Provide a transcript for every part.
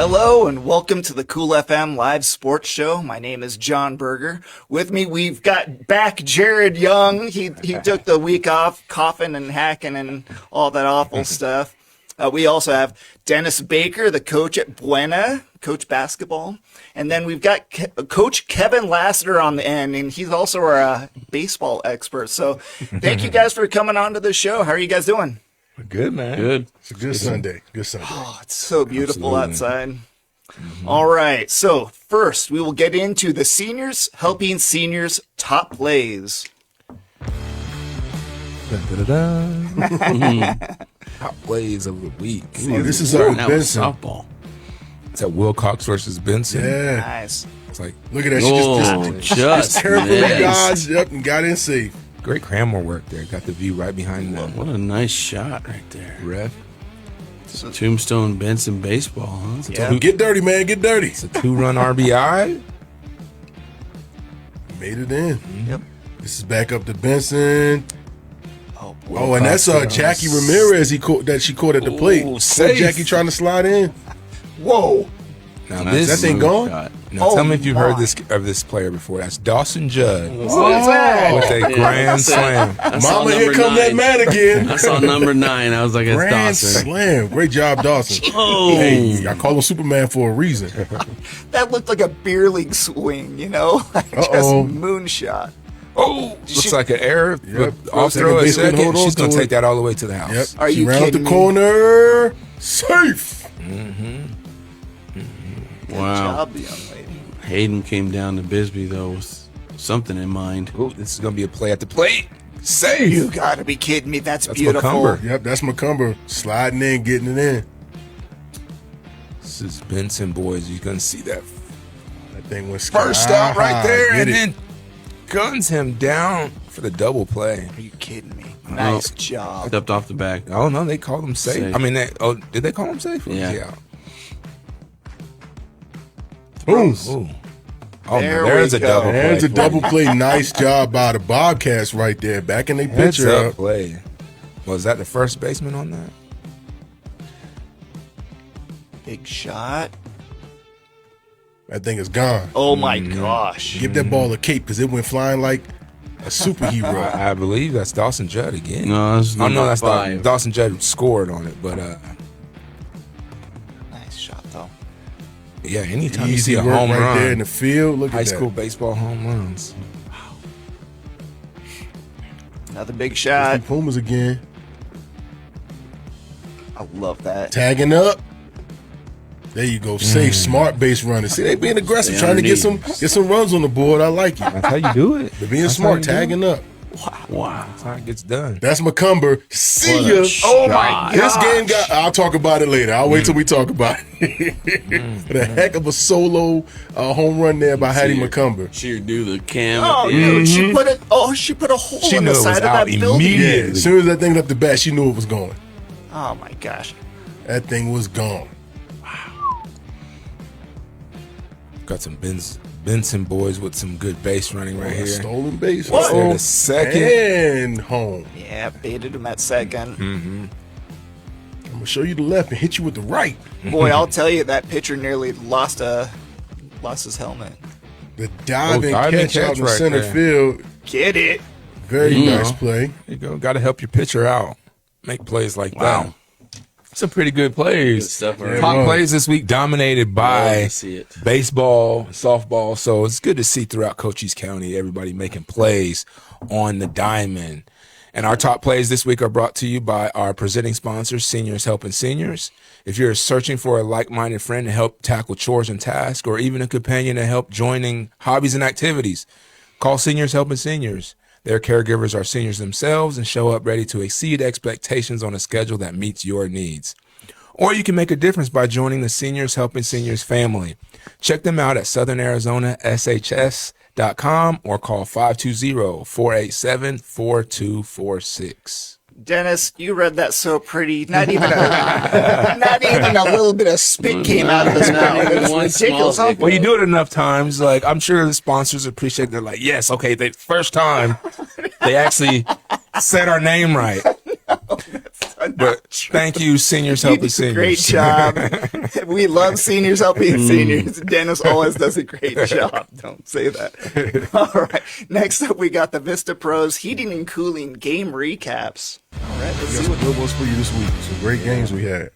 Hello and welcome to the Cool FM live sports show. My name is Jon Berger. With me, we've got back Jared Young. He took the week off, coughing and hacking and all that awful stuff. We also have Dennis Baker, the coach at Buena, coach basketball. And then we've got Coach Kevin Lassiter on the end, and he's also our baseball expert. So thank you guys for coming on to the show. How are you guys doing? Good, man. Good. It's a good Sunday. Good Sunday. Oh, it's so beautiful outside. Mm-hmm. All right. So first, we will get into the seniors helping seniors top plays. Top plays of the week. Oh, this is our That was Benson. softball. It's at Wilcox versus Benson. Yeah. Nice. It's like Look at that. Oh, She just carefully missed. dodged up and got in safe. great camera work there. Got the view right behind them. What a nice shot right there. Ref. Tombstone Benson baseball, huh? Yeah. Get dirty, man. Get dirty. It's a 2-run RBI. Made it in. Yep. This is back up to Benson. Oh, boy. Oh, and that's Jackie Ramirez that she caught at the plate. Ooh, Poor safe. Jackie trying to slide in. Whoa. Now Nice this. that thing smooth gone? shot. Now tell me if you've heard my. this of this player before. That's Dawson Judd What's that? with a grand slam. I saw Mama, here number come that 9. man again. I saw number 9. I was like, it's Grand Dawson. slam. Great job, Dawson. Oh. Hey, I call him Superman for a reason. That looked like a beer league swing, you know? Like just Uh-oh. moonshot. Oh, looks like an error. Yep. Off Second throw a baseman, second. hold on She's going to to it. take that all the way to the house. Yep. Are She you round kidding the me? corner. Safe. Good Wow. job, young lady. Hayden came down to Bisbee, though, with something in mind. Ooh, this is going to be a play at the plate. Save. You gotta be kidding me. That's beautiful. McCumber. Yep, that's McCumber sliding in, getting it in. This is Benson, boys. You're going to see that That thing went sky first out right high. there, Get and it. then guns him down for the double play. Are you kidding me? Nice job. Stepped off the back. Oh no, they called him safe. Safe. I mean, did they call him safe? Or was Yeah. he out? Boom. Ooh. Oh, There there's we a go. double play. There's a double play. Nice job by the Bobcats right there. Backing their Heads pitcher up up. play. Was that the first baseman on that? Big shot. That thing is gone. Oh my gosh. Give that ball a cape because it went flying like a superhero. I believe that's Dawson Judd again. No, this is Oh, no, number that's 5. Dawson Judd scored on it, but Nice shot though. yeah, anytime you Easy see a work home right run, there in the field. Look high at school that. baseball home runs. Another big The shot. Pumas again. I love that. Tagging up. There you go. Safe, smart base runner. See, they being aggressive, Stay trying to get underneath. some runs on the board. I like it. That's how you do it. They're being That's smart, how you do tagging up. Wow. That's how it gets done. That's McCumber. See What ya. a Oh my This gosh. game got. I'll talk about it later. I'll wait till we talk about it. But a heck of a solo home run there by Hattie McCumber. She do the cam. Oh, at the end. dude, she put it. Oh, she put a hole She in knew the it was side of out that building. Yeah, immediately. as soon as that thing left the bat, she knew it was going. Oh my gosh. That thing was gone. Got some Benson boys with some good base running right A here. stolen base. What's there, Uh-oh. the second? And home. Yeah, baited him at second. I'm gonna show you the left and hit you with the right. Boy, I'll tell you, that pitcher nearly lost his helmet. The diving diving catch out catch in right center there. field. Get it. Very nice play. There you go. Got to help your pitcher out. Make plays like Wow. that. Some pretty good plays. Good stuff, Yeah, right? Top it was. plays this week dominated Love by to see it. baseball, softball. So it's good to see throughout Cochise County everybody making plays on the diamond. And our top plays this week are brought to you by our presenting sponsors, Seniors Helping Seniors. If you're searching for a like-minded friend to help tackle chores and tasks, or even a companion to help joining hobbies and activities, call Seniors Helping Seniors. Their caregivers are seniors themselves and show up ready to exceed expectations on a schedule that meets your needs. Or you can make a difference by joining the Seniors Helping Seniors family. Check them out at southernarizonaSHS.com or call 520-487-4246. Dennis, you read that so pretty. Not even a little bit of spit came out of his mouth. It's One ridiculous. small Well, you do it enough times, like I'm sure the sponsors appreciate. They're like, yes, okay, the first time they actually said our name right. But thank you, seniors helping seniors. Great job. We love seniors helping seniors. Dennis always does a great job. Don't say that. All right. Next up, we got the Vista Pros Heating and Cooling game recaps. All right. Let's We see got some what. good ones for you this week. Some great games we had.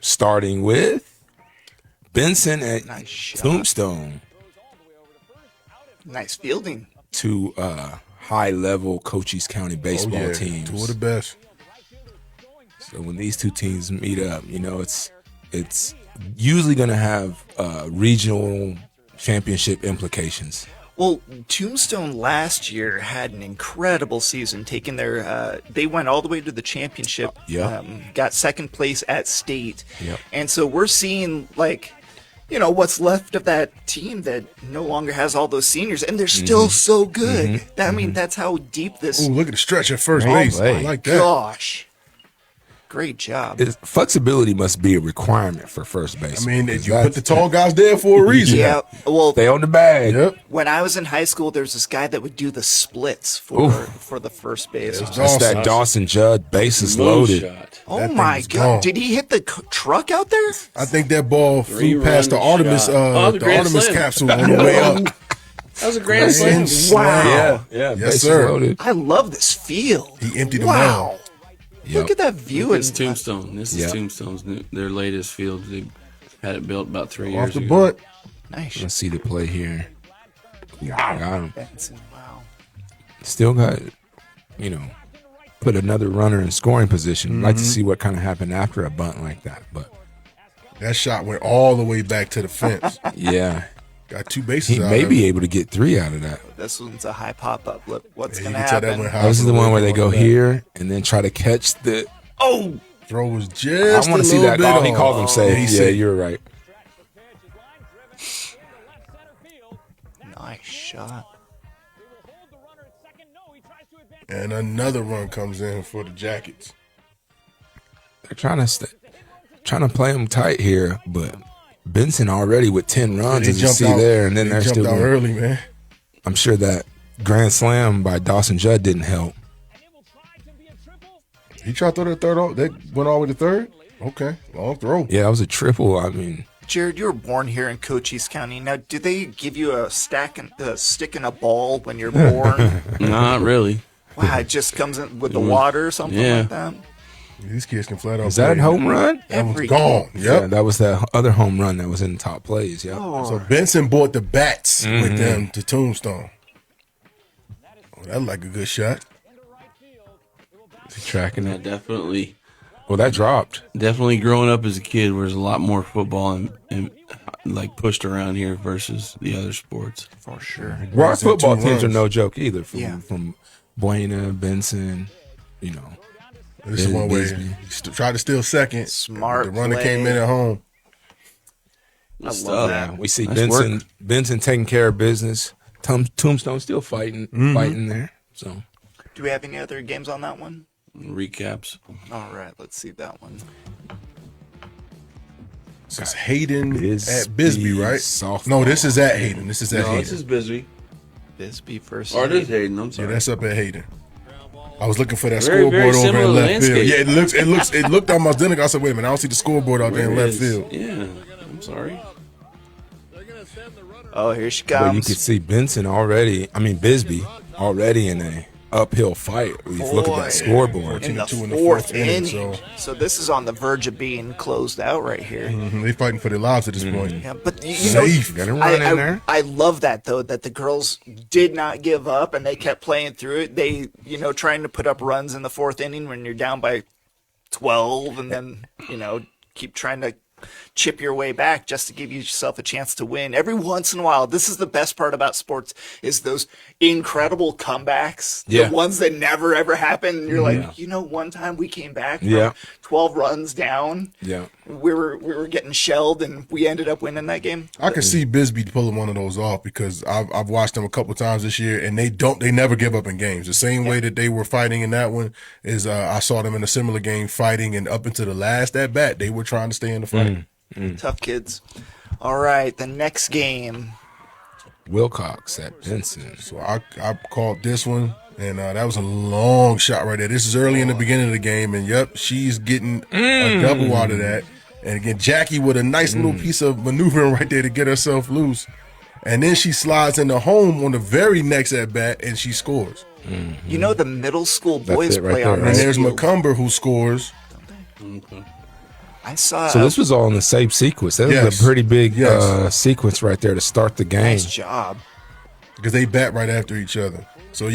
Starting with Benson at Nice shot. Tombstone. Nice fielding. Two high-level Cochise County baseball teams. Two of the best. So when these two teams meet up, it's usually going to have regional championship implications. Well, Tombstone last year had an incredible season, taking their. They went all the way to the championship. Yeah. Got second place at state. Yep. And so we're seeing what's left of that team that no longer has all those seniors, and they're still so good. I mean, that's how deep this. Ooh, look at the stretch at first base. I like that. Gosh, great job. Flexibility must be a requirement for first base. I mean, you put the tall guys there for a reason. Yeah. Well, Stay on the bag. Yep. when I was in high school, there was this guy that would do the splits for the first base. That's that Dawson Judd, bases loaded. Shot. Oh That thing my was God! gone. Did he hit the truck out there? I think that ball flew past the Three-run Artemis, shot. Oh, the the grand Artemis slam. capsule on the way up. That was a grand slam. Wow! Yeah. Yes, Bases sir. loaded. I love this field. He emptied them Wow! out. Look at that view. This is and- Tombstone. This is Yeah. Tombstone's their latest field. They had it built about 3 years Off the ago. bunt. Nice. Let's see the play here. Got him. Benson, wow. Still got, put another runner in scoring position. Like to see what kind of happened after a bunt like that. But That shot went all the way back to the fence. yeah, Got two bases he out may of be it. able to get 3 out of that. This one's a high pop up. Look, what's Yeah, you gonna can tell that happen? went high This is for the one where they way go off the here and then try to catch the. Oh, Throw was just I want a to see little that. bit Oh, he off. called him safe. Yeah, he Yeah, said you're right. nice shot. And another run comes in for the Jackets. They're trying to play him tight here, but Benson already with 10 runs, as you see there, and then they they're jumped still. out early, man. I'm sure that grand slam by Dawson Judd didn't help. He tried to throw that third off. They went all the way to third. Okay, long throw. Yeah, that was a triple. I mean, Jared, you were born here in Cochise County. Now, do they give you a stick and a ball when you're born? Not really. Wow, it just comes in with the water or something Yeah. like that. These kids can flat out. is that a play. home run? That was Every gone. Yeah, Yep. that was the other home run that was in the top plays. Yeah. So Benson bought the bats with them to Tombstone. Oh, that looked like a good shot. Tracking Yeah, it. definitely. Well, that dropped. Definitely growing up as a kid, where there's a lot more football and like pushed around here versus the other sports. For sure. Well, our Brings in football 2 teams are runs. no joke either. Yeah. From Buena, Benson, This is one way Bisbee. he tried to steal second. Smart The runner play. came in at home. I love Stuff. that. We see Nice Benson taking care of business. Tombstone still fighting there. So Do we have any other games on that one? Recaps. All right, let's see that one. This is Hayden Bisbee at Bisbee, right? softball. No, this is at Hayden. This is at No, Hayden. this is Bisbee. Bisbee versus. Or it is Hayden. I'm Yeah, sorry. that's up at Hayden. I was looking for that Very, very scoreboard over similar in left field. landscape. Yeah, it looked almost identical. I said, wait a minute, I don't see the scoreboard out there in Where left it is. field. Yeah. I'm sorry. Oh, here she But you comes. could see Bisbee already in a uphill fight. If you look at that scoreboard. in the 14-2 in the fourth fourth inning, inning. So this is on the verge of being closed out right here. They fighting for their lives at this point. Yeah, but you know, Safe. Got a run in there. I love that though, that the girls did not give up and they kept playing through it. They, trying to put up runs in the fourth inning when you're down by 12 and then, keep trying to chip your way back just to give yourself a chance to win. Every once in a while, this is the best part about sports, is those incredible comebacks. Yeah. The ones that never ever happen. And you're like, one time we came back from Yeah. 12 runs down. Yeah. We were getting shelled and we ended up winning that game. I could see Bisbee pulling one of those off because I've watched them a couple times this year, and they never give up in games. The same way that they were fighting in that one is I saw them in a similar game fighting, and up until the last at bat, they were trying to stay in the fight. Tough kids. All right, the next game. Wilcox at Benson. So I called this one. And that was a long shot right there. This is early in the beginning of the game, and yep, she's getting a double out of that. And again, Jackie with a nice little piece of maneuvering right there to get herself loose. And then she slides into home on the very next at bat, and she scores. You know, the middle school boys it right play there, on right? And this there's field. McCumber who scores. I saw So this was all in the same sequence. That was Yes. a pretty big Yes. sequence right there to start the game. nice job. Because they bat right after each other. So,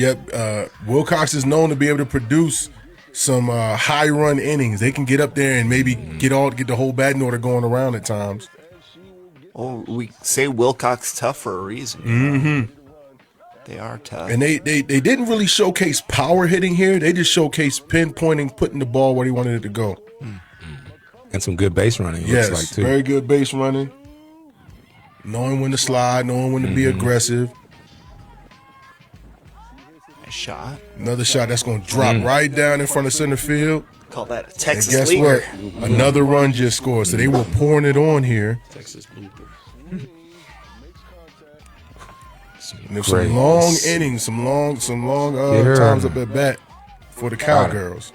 Wilcox is known to be able to produce some high run innings. They can get up there and maybe get the whole batting order going around at times. Oh, we say Wilcox tough for a reason. Mm-hmm. They are tough. And they didn't really showcase power hitting here. They just showcased pinpointing, putting the ball where they wanted it to go. And some good base running, it Yes, looks like, too. very good base running. Knowing when to slide, knowing when to be aggressive. Nice shot. Another shot that's going to drop right down in front of center field. Call that a And Texas guess leaguer. what? Another run just scored. So they were pouring it on here. Texas blooper. And there's Great. some long innings, some long Yeah. times up at bat for the Cowgirls.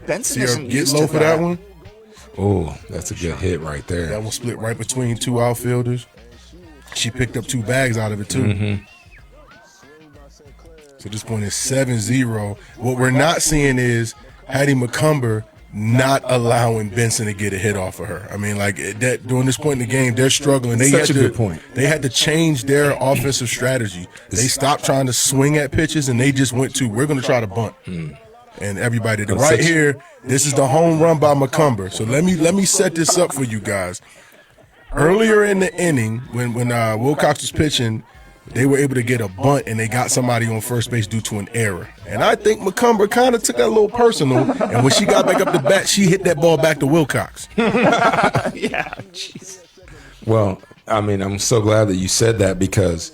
Benson See her isn't get used low to for that one? Oh, that's a good hit right there. That one split right between two outfielders. She picked up 2 bags out of it, too. So this point is 7-0. What we're not seeing is Hattie McCumber not allowing Benson to get a hit off of her. I mean, like that during this point in the game, they're struggling. They Such had a to, good point. They had to change their offensive strategy. They stopped trying to swing at pitches, and they just went to, we're going to try to bunt. And everybody, right here, this is the home run by McCumber. So let me set this up for you guys. Earlier in the inning, when Wilcox was pitching, they were able to get a bunt, and they got somebody on first base due to an error. And I think McCumber kind of took that a little personal, and when she got back up to bat, she hit that ball back to Wilcox. Yeah, jeez. Well, I mean, I'm so glad that you said that because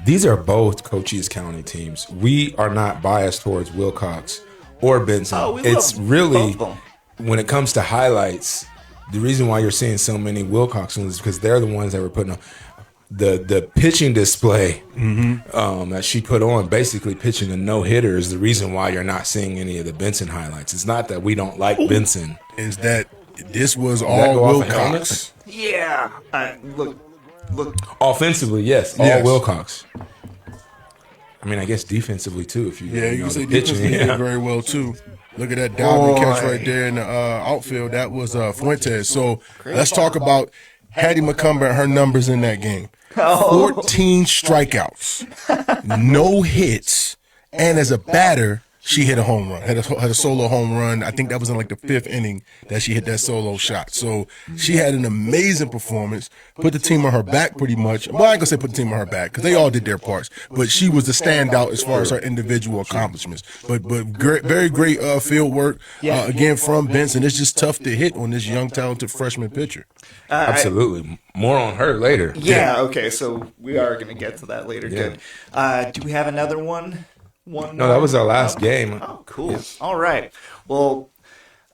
these are both Cochise County teams. We are not biased towards Wilcox or Benson. Oh, we It's love really, both of them. when it comes to highlights, the reason why you're seeing so many Wilcox ones is because they're the ones that were putting on the pitching display that she put on, basically pitching a no-hitter, is the reason why you're not seeing any of the Benson highlights. It's not that we don't like Benson. Is that this was that all go off a Wilcox. Yeah. Look. Offensively, yes, all Yes. Wilcox. I mean, I guess defensively, too, if you Yeah, you know can say the defense did yeah. very well, too. Look at that diving catch right there in the outfield. That was Fuentes. So let's talk about Hattie McCumber and her numbers in that game. 14 strikeouts, no hits, and as a batter, she hit a home run, had a solo home run. I think that was in like the 5th inning that she hit that solo shot. So she had an amazing performance, put the team on her back pretty much. Well, I ain't gonna say put the team on her back because they all did their parts, but she was the standout as far as her individual accomplishments. But great, very great field work again from Benson. It's just tough to hit on this young, talented freshman pitcher. Absolutely. More on her later. Yeah, okay, so we are going to get to that later. Yeah. Good. Do we have another one? No, that was our last game. Oh, cool. All right. Well,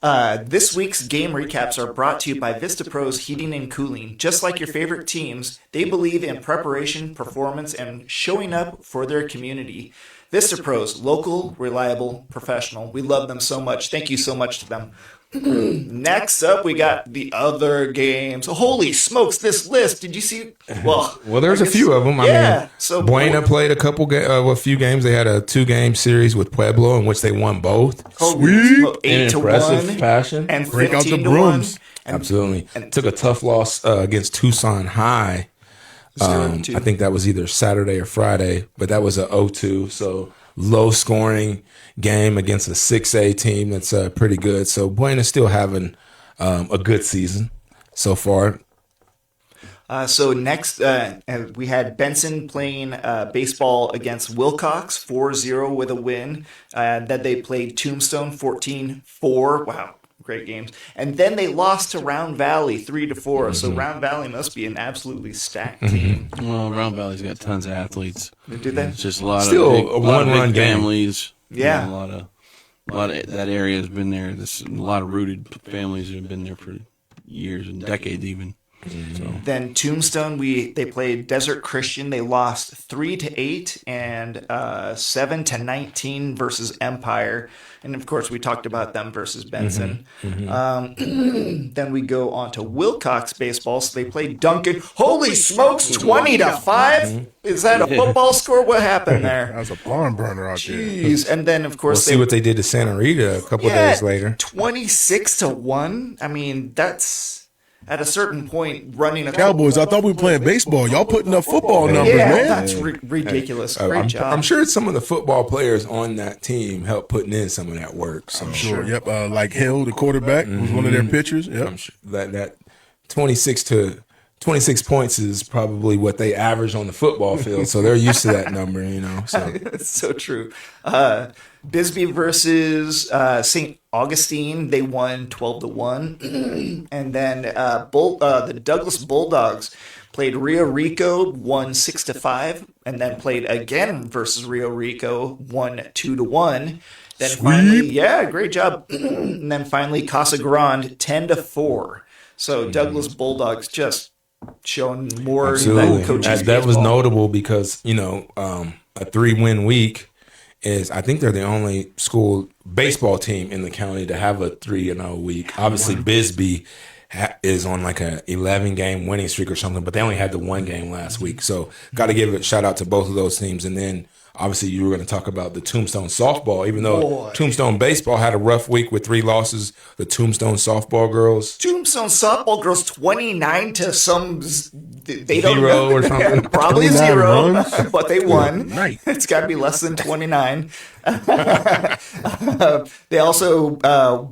this week's game recaps are brought to you by Vista Pros Heating and Cooling. Just like your favorite teams, they believe in preparation, performance, and showing up for their community. Vista Pros, local, reliable, professional. We love them so much. Thank you so much to them. Next up, we got the other games. Holy smokes, this list. Did you see? Well, There's I a guess- few of them. I Yeah. mean, So Buena played a few games. They had a 2-game series with Pueblo in which they won both. Sweet. In impressive fashion. And Break out the 15 to brooms. 1. And Absolutely. Took a tough loss against Tucson High. 0-2. I think that was either Saturday or Friday, but that was a 0-2. So low scoring game against a 6A team that's pretty good. So Buena's still having a good season so far. So next, we had Benson playing baseball against Wilcox, 4-0 with a win. Then they played Tombstone, 14-4. Wow, great games. And then they lost to Round Valley, 3-4. So Round Valley must be an absolutely stacked team. Well, Round Valley's got tons of athletes. Do they? It's just a lot Still of big, a lot of one-run big game. families. Yeah. You know, a lot of that area has been there. There's a lot of rooted families that have been there for years and decades even. Then Tombstone, they played Desert Christian. They lost 3-8 and 7-19 versus Empire. And of course, we talked about them versus Benson. Then we go on to Wilcox baseball. So they played Duncan. Holy smokes, 20-5. Is that a football score? What happened there? That was a barn burner out there. Jeez. And then of We'll course see what they did to Santa Rita a couple of days later. 26-1. I mean, that's at a certain point running a Cowboys, I thought we were playing baseball. Y'all putting up football numbers, Yeah, man. that's ridiculous. Great job. I'm sure some of the football players on that team helped putting in some of that work. So. Sure. Yep. Like Hill, the quarterback, was one of their pitchers. Yep. I'm sure that 26 points is probably what they average on the football field, so they're used to that number, So It's so true. Bisbee versus St. Augustine, they won 12-1. And then the Douglas Bulldogs played Rio Rico, won 6-5, and then played again versus Rio Rico, won 2-1. Then finally, great job. And then finally Casa Grande, 10-4. So Douglas Bulldogs just showing more than Cochise that was baseball. notable because a 3-win week is, I think they're the only school baseball team in the county to have a 3-0 week. Obviously, Bisbee is on like a 11-game winning streak or something, but they only had the one game last week. So got to give a shout out to both of those teams. And then obviously you were going to talk about the Tombstone softball, even though Tombstone baseball had a rough week with 3 losses. The Tombstone softball girls, Tombstone softball girls 29 to some they don't 0 know. or something. Probably 29 0, runs? but they won. Nice. It's got to be less than 29. They also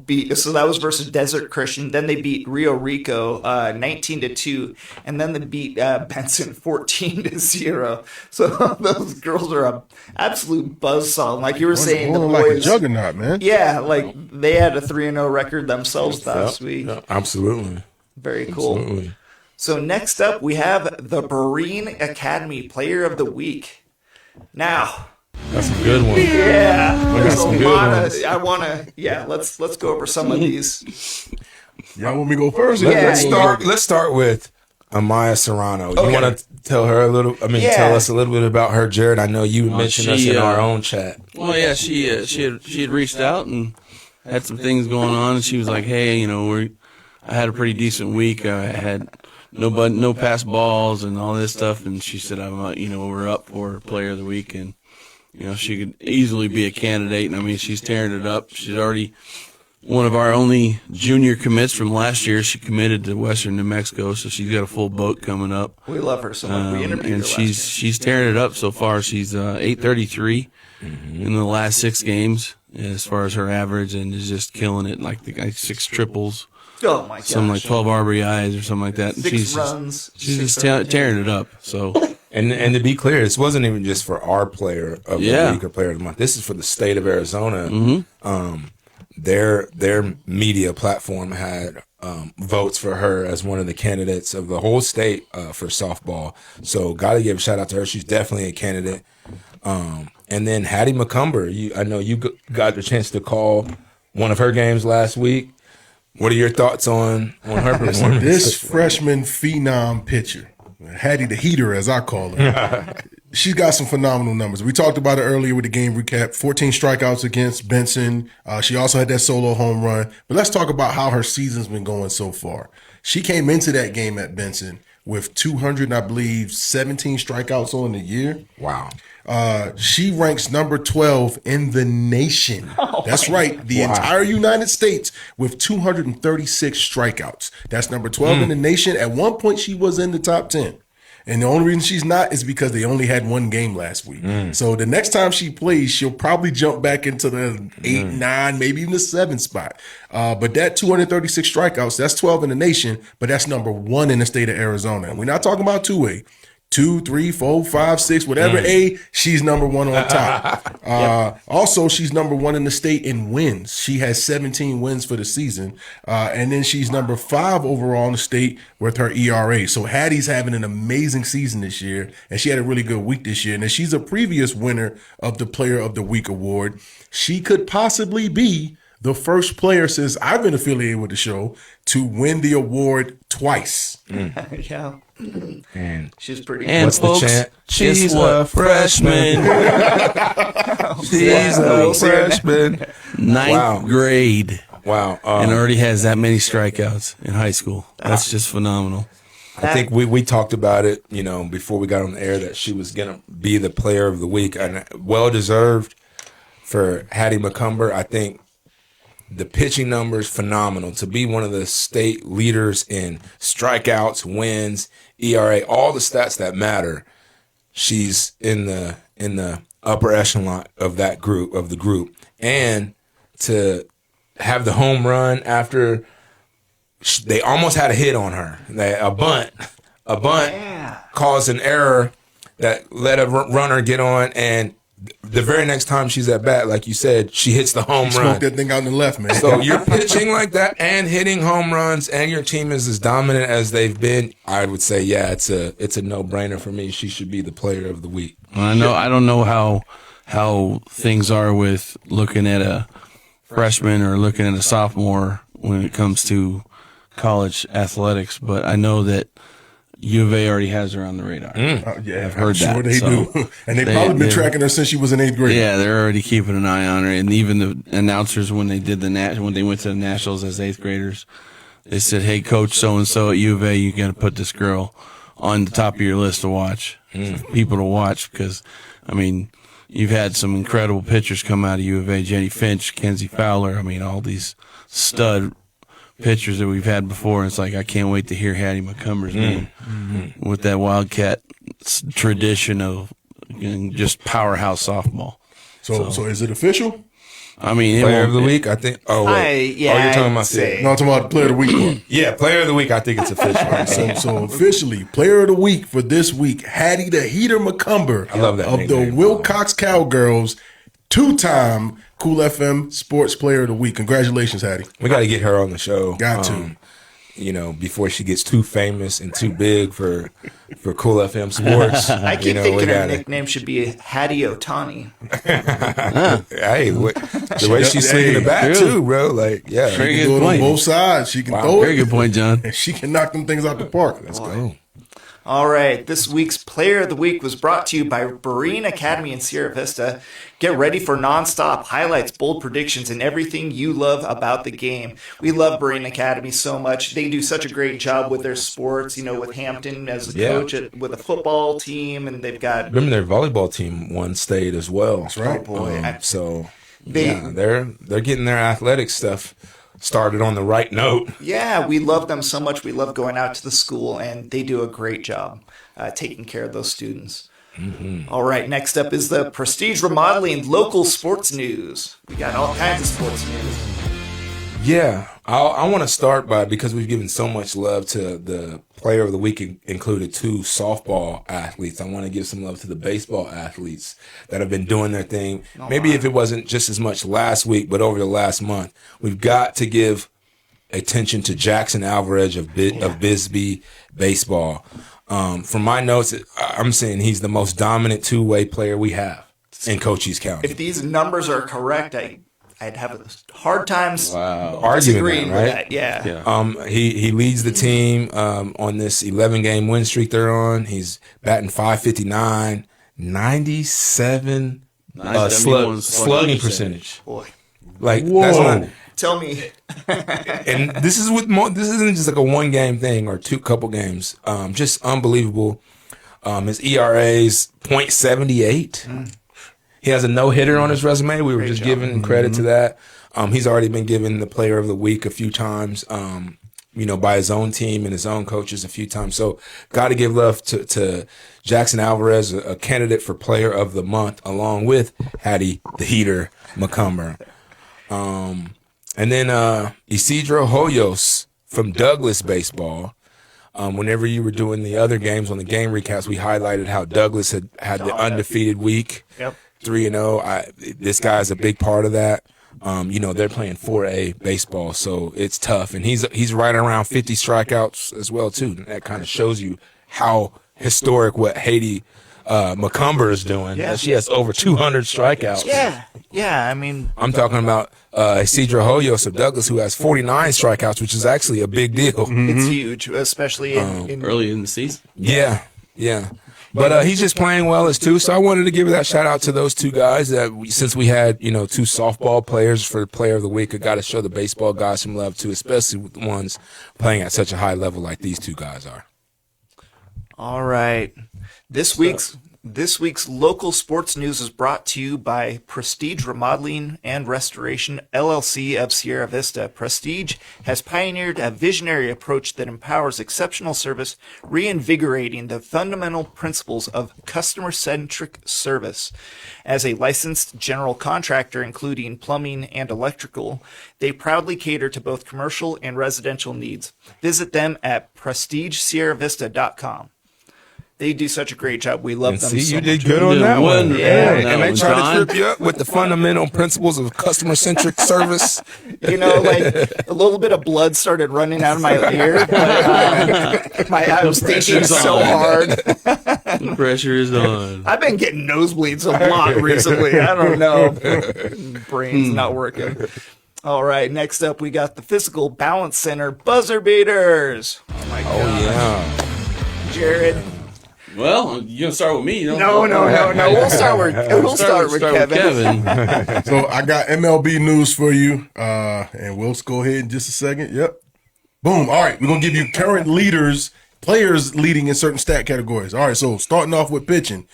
beat, so that was versus Desert Christian. Then they beat Rio Rico 19-2, and then they beat Benson 14-0. So those girls are a absolute buzzsaw. Like you were saying, the Rolling like a boys, juggernaut, man. yeah, like they had a 3-0 record themselves last week. Yeah, absolutely. Very cool. Absolutely. So next up, we have the Berean Academy Player of the Week. Now, That's a good one. yeah, We got there's some a good lot ones. of. I want to. Let's go over some of these. Y'all want me to go first? Let's start with Amaya Serrano. You Okay. want to tell her a little? Tell us a little bit about her, Jared. I know you mentioned us she, in our own chat. Well, yeah, she had reached out and had some things going on, and she was like, "Hey, I had a pretty decent week. I had no pass balls and all this stuff." And she said, we're up for Player of the Week, and she could easily be a candidate. And I mean, she's tearing it up. She's already one of our only junior commits from last year. She committed to Western New Mexico, so she's got a full boat coming up. We love her so much. We interviewed her And last year. she's tearing it up so far. She's 833 in the last 6 games as far as her average, and is just killing it. Like 6 triples, Oh my gosh. something like 12 RBIs or something like that. And 6 runs. She's 6 just tearing it up. So And to be clear, this wasn't even just for our Player of the Yeah. Week or Player of the Month. This is for the state of Arizona. Mm-hmm. Their media platform had votes for her as one of the candidates of the whole state for softball. So got to give a shout out to her. She's definitely a candidate. And then Hattie McCumber. I know you got the chance to call one of her games last week. What are your thoughts on her performance? This freshman phenom pitcher, Hattie the Heater, as I call her, she's got some phenomenal numbers. We talked about it earlier with the game recap. 14 strikeouts against Benson. She also had that solo home run. But let's talk about how her season's been going so far. She came into that game at Benson with 200, I believe, 17 strikeouts on the year. Wow. She ranks number 12 in the nation. That's right. The entire United States with 236 strikeouts. That's number 12 in the nation. At one point, she was in the top 10. And the only reason she's not is because they only had one game last week. So the next time she plays, she'll probably jump back into the 8, 9, maybe even the 7 spot. But that 236 strikeouts, that's 12 in the nation, but that's number 1 in the state of Arizona. And we're not talking about 2A. 2, 3, 4, 5, 6, whatever A, she's number 1 on top. Also, she's number 1 in the state in wins. She has 17 wins for the season. And then she's number 5 overall in the state with her ERA. So Hattie's having an amazing season this year, and she had a really good week this year. And she's a previous winner of the Player of the Week award. She could possibly be the first player since I've been affiliated with the show to win the award twice. Yeah. And She's pretty And what's folks, the chant? guess She's what? a freshman. She's a freshman. Ninth grade. Wow. And already has that many strikeouts in high school. That's just phenomenal. I think we talked about it, you know, before we got on the air that she was going to be the player of the week, and well deserved for Hattie McCumber. I think the pitching numbers phenomenal to be one of the state leaders in strikeouts, wins, ERA, all the stats that matter. She's in the upper echelon of that group, and to have the home run after they almost had a hit on her. A bunt caused an error that let a runner get on, and the very next time she's at bat, like you said, she hits the home run. Smoked that thing out in the left, man. So you're pitching like that and hitting home runs, and your team is as dominant as they've been. I would say, yeah, it's a no-brainer for me. She should be the player of the week. I don't know how things are with looking at a freshman or looking at a sophomore when it comes to college athletics, but I know that U of A already has her on the radar. Yeah, I've heard sure that. They do. And they've probably been tracking her since she was in 8th grade. Yeah, they're already keeping an eye on her. And even the announcers, when they did when they went to the Nationals as 8th graders, they said, "Hey, Coach so-and-so at U of A, you got to put this girl on the top of your list to watch, people to watch." Because, I mean, you've had some incredible pitchers come out of U of A, Jenny Finch, Kenzie Fowler. I mean, all these stud pitchers that we've had before. It's like, I can't wait to hear Hattie McCumber's name with that Wildcat tradition of just powerhouse softball. So is it official? I mean, Player of the week, I think. Oh, wait. yeah, you're talking I'd about say. No, I'm talking about player of the week one. Yeah, player of the week, I think it's official. So officially, player of the week for this week, Hattie the Heater McCumber. I love that of the nickname. Wilcox Cowgirls, 2-time Cool FM Sports Player of the Week. Congratulations, Hattie. We got to get her on the show. Got to. You know, before she gets too famous and too big for Cool FM Sports. I keep you know, thinking we her gotta- nickname should be Hattie Otani. Hey, the way she's swinging the bat True. too, bro. Like, yeah. Very She good can do it on point. both sides. She can Wow. throw Very it. good point, John. And she can knock them things out the park. Let's go. All right, this week's Player of the Week was brought to you by Berean Academy in Sierra Vista. Get ready for nonstop highlights, bold predictions, and everything you love about the game. We love Berean Academy so much. They do such a great job with their sports, you know, with Hampton as a coach, with a football team, and they've got... Remember their volleyball team won state as well. That's right. Oh, boy. So They- they're getting their athletic stuff started on the right note. Yeah, we love them so much. We love going out to the school, and they do a great job taking care of those students. All right, next up is the Prestige Remodeling local sports news. We got all kinds of sports news. Yeah, I want to start by, because we've given so much love to the player of the week, included 2 softball athletes. I want to give some love to the baseball athletes that have been doing their thing. Maybe if it wasn't just as much last week, but over the last month, we've got to give attention to Jackson Alvarez of Bisbee baseball. From my notes, I'm saying he's the most dominant 2-way player we have in Cochise County. If these numbers are correct, I'd have a hard time Arguing disagreeing that, with right? that. Yeah. He leads the team on this 11-game win streak they're on. He's batting .559, 97 slugging percentage. Boy, Like, that's not. tell me. And this is this isn't just like a 1-game thing or 2 couple games. Just unbelievable. His ERA's .78. He has a no-hitter on his resume. We were just giving credit to that. He's already been given the player of the week a few times, by his own team and his own coaches a few times. So got to give love to Jackson Alvarez, a candidate for player of the month, along with Hattie the Heater McCumber. And then Isidro Hoyos from Douglas Baseball. Whenever you were doing the other games on the game recaps, we highlighted how Douglas had the undefeated week. Yep. 3-0. This guy's a big part of that. They're playing 4A baseball, so it's tough. And he's right around 50 strikeouts as well, too. And that kind of shows you how historic what Hattie McCumber is doing. Yeah. She has over 200 strikeouts. Yeah. I mean, I'm talking about Isidro Hoyos of Douglas, who has 49 strikeouts, which is actually a big deal. it's huge, especially in Early in the season. Yeah. But he's just playing well as two. So I wanted to give that shout out to those two guys that since we had, two softball players for the player of the week, I got to show the baseball guys some love too, especially with the ones playing at such a high level like these two guys are. All right. This week's local sports news is brought to you by Prestige Remodeling and Restoration, LLC of Sierra Vista. Prestige has pioneered a visionary approach that empowers exceptional service, reinvigorating the fundamental principles of customer-centric service. As a licensed general contractor, including plumbing and electrical, they proudly cater to both commercial and residential needs. Visit them at prestigesierravista.com. They do such a great job. We love them. See, so you did much. good on that one. Yeah. And they try to trip you up with the fundamental principles of customer-centric service. Like a little bit of blood started running out of my ear. But, I was thinking so hard. The pressure is on. I've been getting nosebleeds a lot recently. I don't know. Brain's not working. All right, next up we got the Fyzical Balance Center buzzer beaters. Oh my God. Oh, yeah. Jared. Well, you're going to start with me. No. We'll start with Kevin. So I got MLB news for you, and we'll go ahead in just a second. Yep. Boom. All right, we're going to give you current players leading in certain stat categories. All right, so starting off with pitching.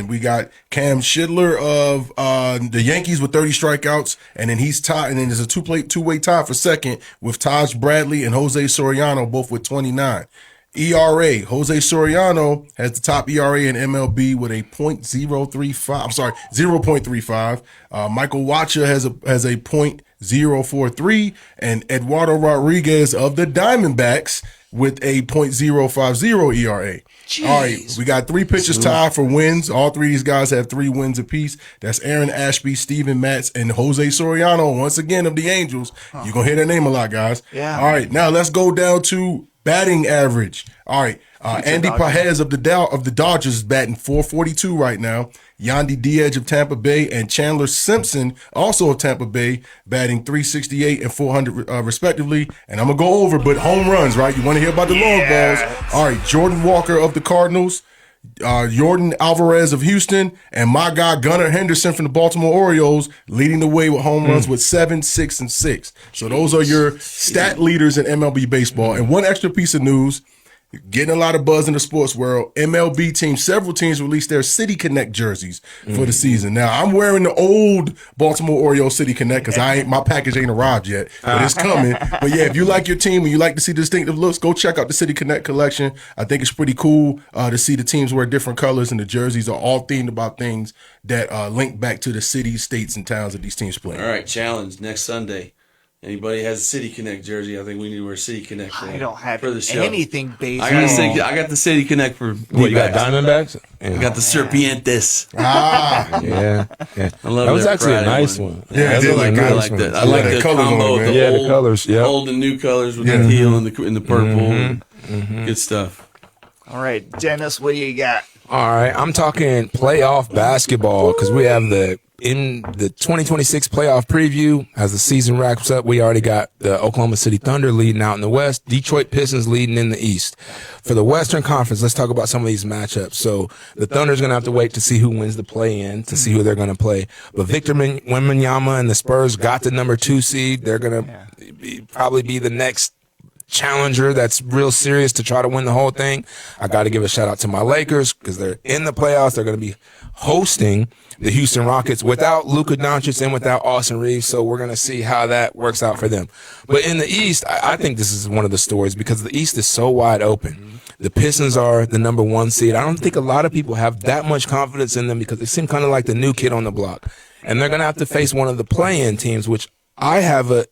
We got Cam Schindler of the Yankees with 30 strikeouts, and then he's tied, and then there's a two-way tie for second with Taj Bradley and Jose Soriano, both with 29. ERA, Jose Soriano has the top ERA in MLB with a .035. Michael Wacha has a .043, and Eduardo Rodriguez of the Diamondbacks with a .050 ERA. Jeez. All right, we got three pitchers tied for wins. All three of these guys have 3 wins apiece. That's Aaron Ashby, Steven Matz, and Jose Soriano, once again, of the Angels. You're going to hear their name a lot, guys. Yeah. All right, now let's go down to batting average. All right, Andy Pajes of the Dodgers is batting .442 right now. Yandy Diaz of Tampa Bay and Chandler Simpson, also of Tampa Bay, batting .368 and .400 respectively. And I'm going to go over, but home runs, right? You want to hear about the long balls? All right, Jordan Walker of the Cardinals, Jordan Alvarez of Houston, and my guy Gunnar Henderson from the Baltimore Orioles leading the way with home runs with 7, 6, and 6. So those are your stat leaders in MLB baseball. And one extra piece of news, getting a lot of buzz in the sports world, MLB teams, several teams released their City Connect jerseys for the season. Now, I'm wearing the old Baltimore Orioles City Connect because my package ain't arrived yet, but it's coming. But yeah, if you like your team and you like to see distinctive looks, go check out the City Connect collection. I think it's pretty cool to see the teams wear different colors, and the jerseys are all themed about things that link back to the cities, states, and towns that these teams play. All right, challenge next Sunday. Anybody has a City Connect jersey? I think we need to wear City Connect. I don't have for the show. anything based. I got the City Connect for What, you got Diamondbacks? I got the Serpientes. Yeah. I love That was that actually a Friday nice one. one. Yeah, That I did was a like I that. nice like one. that. I like the the colors on combo it, of man. the Yeah, the old, colors, yeah. old and new colors with the teal and the purple. Good stuff. All right, Dennis, what do you got? All right, I'm talking playoff basketball because we have in the 2026 playoff preview as the season wraps up. We already got the Oklahoma City Thunder leading out in the West, Detroit Pistons leading in the East. For the Western Conference, let's talk about some of these matchups. So the Thunder's going to have to wait to see who wins the play-in to see who they're going to play. But Victor Wembanyama and the Spurs got the number 2 seed. They're going to probably be the next challenger that's real serious to try to win the whole thing. I got to give a shout out to my Lakers because they're in the playoffs. They're going to be hosting the Houston Rockets without Luka Doncic and without Austin Reeves. So we're going to see how that works out for them. But in the East, I think this is one of the stories because the East is so wide open. The Pistons are the number 1 seed. I don't think a lot of people have that much confidence in them because they seem kind of like the new kid on the block. And they're going to have to face one of the play-in teams, which I have a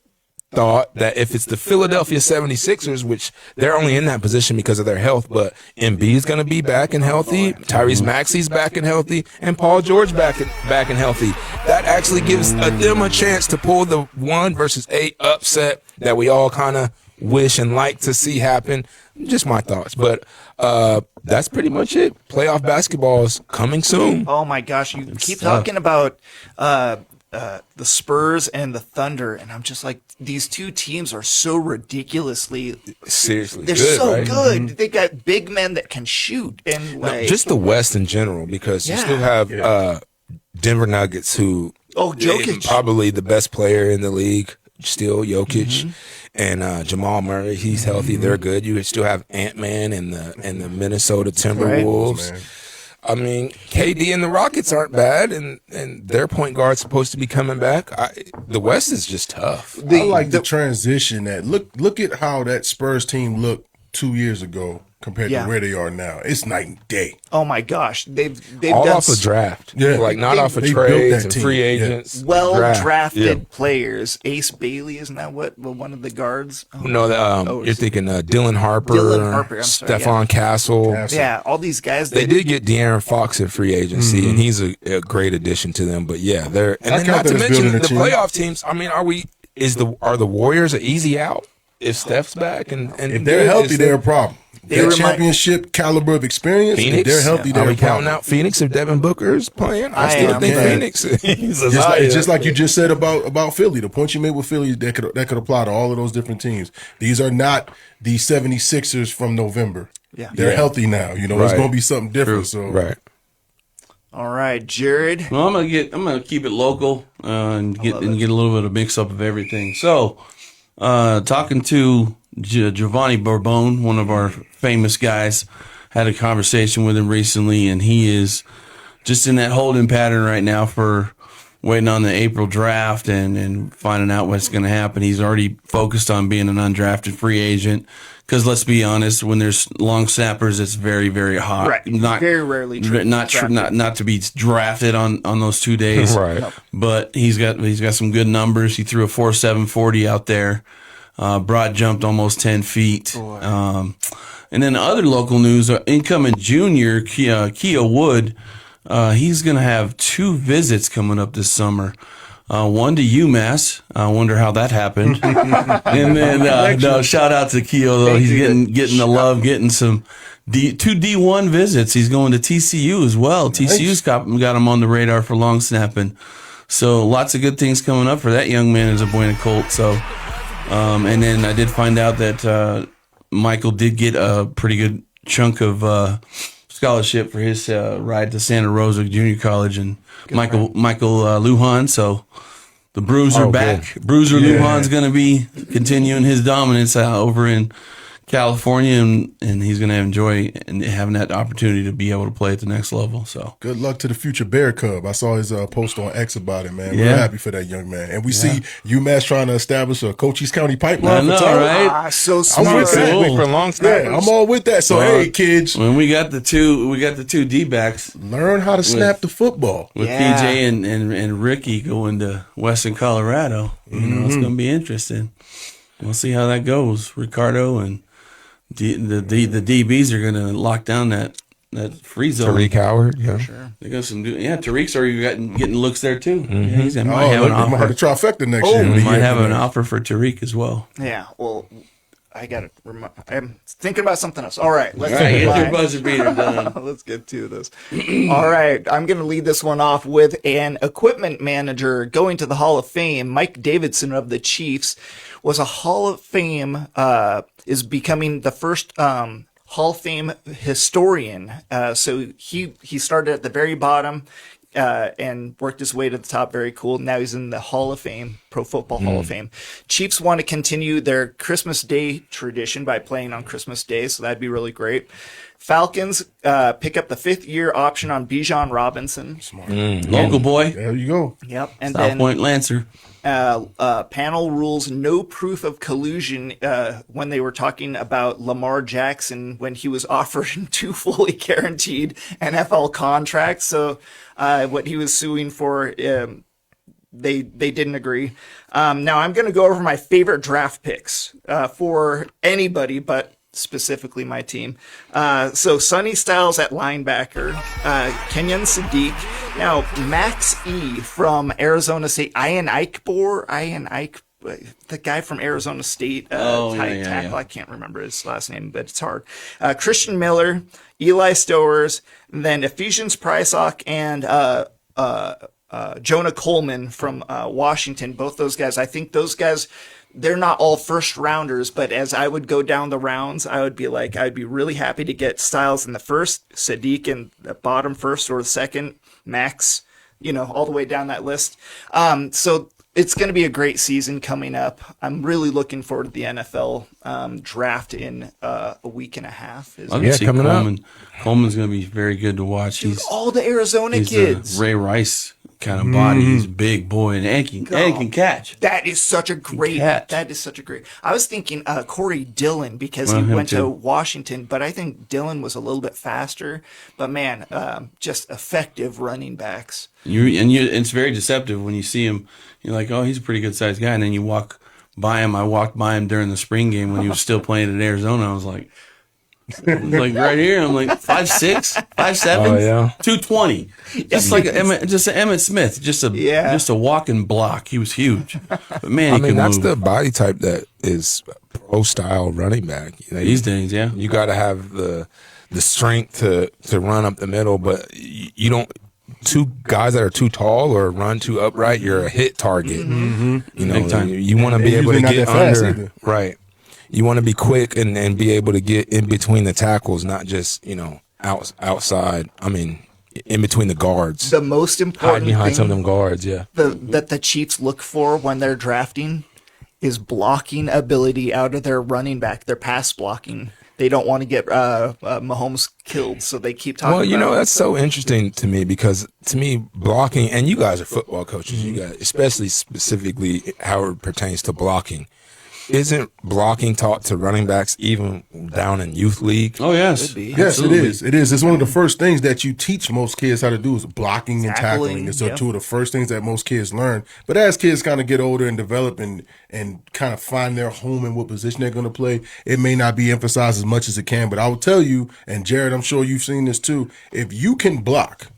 thought that if it's the Philadelphia 76ers, which they're only in that position because of their health, but Embiid's going to be back and healthy, Tyrese Maxey's back and healthy, and Paul George back and healthy. That actually gives them a chance to pull the 1 versus 8 upset that we all kind of wish and like to see happen. Just my thoughts. But that's pretty much it. Playoff basketball is coming soon. Oh my gosh, you keep talking about the Spurs and the Thunder, and I'm just like, these two teams are so ridiculously Seriously, they're good, so right? good. They got big men that can shoot, and like Just the West in general, because you still have Denver Nuggets, who Jokic, probably the best player in the league, still Jokic, and Jamal Murray. He's healthy. They're good. You still have Ant-Man and the Minnesota Timberwolves. Man. I mean, KD and the Rockets aren't bad, and their point guard's supposed to be coming back. The West is just tough. I like the transition. That look at how that Spurs team looked 2 years ago compared to where they are now. It's night and day. oh my gosh, they've All done off a draft. Yeah. Like not off of they built trades that and team. free Yeah. agents. well Draft. drafted players. Ace Bailey, isn't that what one of the guards? Oh, No, you're thinking Dylan Harper, Dylan Harper, I'm sorry, Stephon Castle. yeah, all these guys. They did get De'Aaron Fox in free agency, and he's a great addition to them. But yeah, they're and I then count not that to as mention building the a team. playoff teams. I mean, are the Warriors an easy out if Steph's back and If they're healthy, they're a problem. They That remind- championship caliber of experience, Phoenix. if they're healthy, Are they're we a problem. counting out Phoenix if Devin Booker's playing? I still am, think yeah. Phoenix. He's a Just like you just said about Philly, the point you made with Philly, that could apply to all of those different teams. These are not the 76ers from November. Yeah. They're healthy now. You know, it's Right. going to be something different. So right. All right, Jared. Well, I'm gonna keep it local and get a little bit of mix up of everything. So, talking to Giovanni Bourbon, one of our famous guys, had a conversation with him recently, and he is just in that holding pattern right now for waiting on the April draft and finding out what's going to happen. He's already focused on being an undrafted free agent. Because let's be honest, when there's long snappers, it's very, very hot. Right. Not Very rarely not to be drafted on those 2 days. Right. But he's got some good numbers. He threw a 4.7 40 out there. Broad jumped almost 10 feet. And then other local news: incoming junior Kia Wood. He's going to have 2 visits coming up this summer. One to UMass. I wonder how that happened. And then no, shout out to Keo though. He's getting the love, getting some 2 D1 visits. He's going to TCU as well. TCU's got him on the radar for long snapping. So lots of good things coming up for that young man as a Buena Colt. So, and then I did find out that Michael did get a pretty good chunk of scholarship for his ride to Santa Rosa Junior College, and Michael Lujan. So the Bruiser back. Good. Bruiser Lujan's going to be continuing his dominance over in California, and he's going to enjoy and having that opportunity to be able to play at the next level. So good luck to the future Bear Cub. I saw his post on X about it, man. Yeah. We're happy for that young man. And we see UMass trying to establish a Cochise County pipeline I know, for talent. right? So I'm smart. with that. Cool. For long Yeah, snappers. I'm all with that. So, hey, kids, when we got the two D-backs learn how to snap the football. with Yeah. PJ and Ricky going to Western Colorado, you know, it's going to be interesting. We'll see how that goes. Ricardo and the DBs are going to lock down that free zone. Tariq Howard. Yeah. Sure. They got some. Tariq's already getting looks there too. Yeah, he's might Oh, have look, an they might have offer. the trifecta next Oh, year. We The might year have after an that. offer for Tariq as well. Yeah. Well, I got to. I'm thinking about something else. All right. Let's All right, get your mine. buzzer beater done. Let's get to this. All right. I'm going to lead this one off with an equipment manager going to the Hall of Fame. Mike Davidson of the Chiefs was a Hall of Fame, is becoming the first Hall of Fame historian. So he started at the very bottom and worked his way to the top. Very cool. Now he's in the Hall of Fame, Pro Football Hall of Fame. Chiefs want to continue their Christmas Day tradition by playing on Christmas Day, so that'd be really great. Falcons pick up the 5th-year option on Bijan Robinson. Local boy, There you go. Yep. And South then Point Lancer. panel rules no proof of collusion when they were talking about Lamar Jackson when he was offered 2 fully guaranteed NFL contracts. So what he was suing for, they didn't agree. Now I'm going to go over my favorite draft picks for anybody, but specifically my team. So Sonny Styles at linebacker, Kenyon Sadiq. Now Max E from Arizona State, Ian Eichborn, the guy from Arizona State, Yeah, tackle. yeah. I can't remember his last name, but it's hard. Christian Miller, Eli Stowers, and then Ephesians Prysock and Jonah Coleman from Washington. Both those guys. I think those guys, they're not all first rounders, but as I would go down the rounds, I'd be really happy to get Styles in the first, Sadiq in the bottom first or the second, Max, all the way down that list. So it's going to be a great season coming up. I'm really looking forward to the NFL draft in a week and a half. I can see coming up. Coleman's going to be very good to watch. Dude, all the Arizona He's kids. a Ray Rice kind of body. He's a big boy, and he can catch. That is such a great. I was thinking Corey Dillon because he him went to too. Washington, but I think Dillon was a little bit faster. But man, just effective running backs. It's very deceptive when you see him. You're like, oh, he's a pretty good sized guy, and then you walk by him. I walked by him during the spring game when he was still playing at Arizona. I was like right here. I'm like 5'6", 5'7", Oh, yeah. 220, just like Emmett Smith, just a walking block. He was huge, but man, he could that's move. the body type that is pro style running back. These days, yeah. You got to have the strength to run up the middle, but you don't. Two guys that are too tall or run too upright, you're a hit target. Big time. You want to be able to usually not get that fast under, either. right? You want to be quick and be able to get in between the tackles, not just outside. I mean, in between the guards. The most Hide important behind some of thing them guards, yeah. that the Chiefs look for when they're drafting is blocking ability out of their running back, their pass blocking. They don't want to get Mahomes killed, so they keep talking about that's so interesting to me because to me, blocking, and you guys are football coaches, you guys, especially specifically how it pertains to blocking. Isn't blocking taught to running backs even down in youth league? Oh yes, Yes, Absolutely. it is. It is. It's one of the first things that you teach most kids how to do is blocking and tackling. It's two of the first things that most kids learn. But as kids kind of get older and develop and kind of find their home and what position they're going to play, it may not be emphasized as much as it can. But I will tell you, and Jared, I'm sure you've seen this too, if you can block,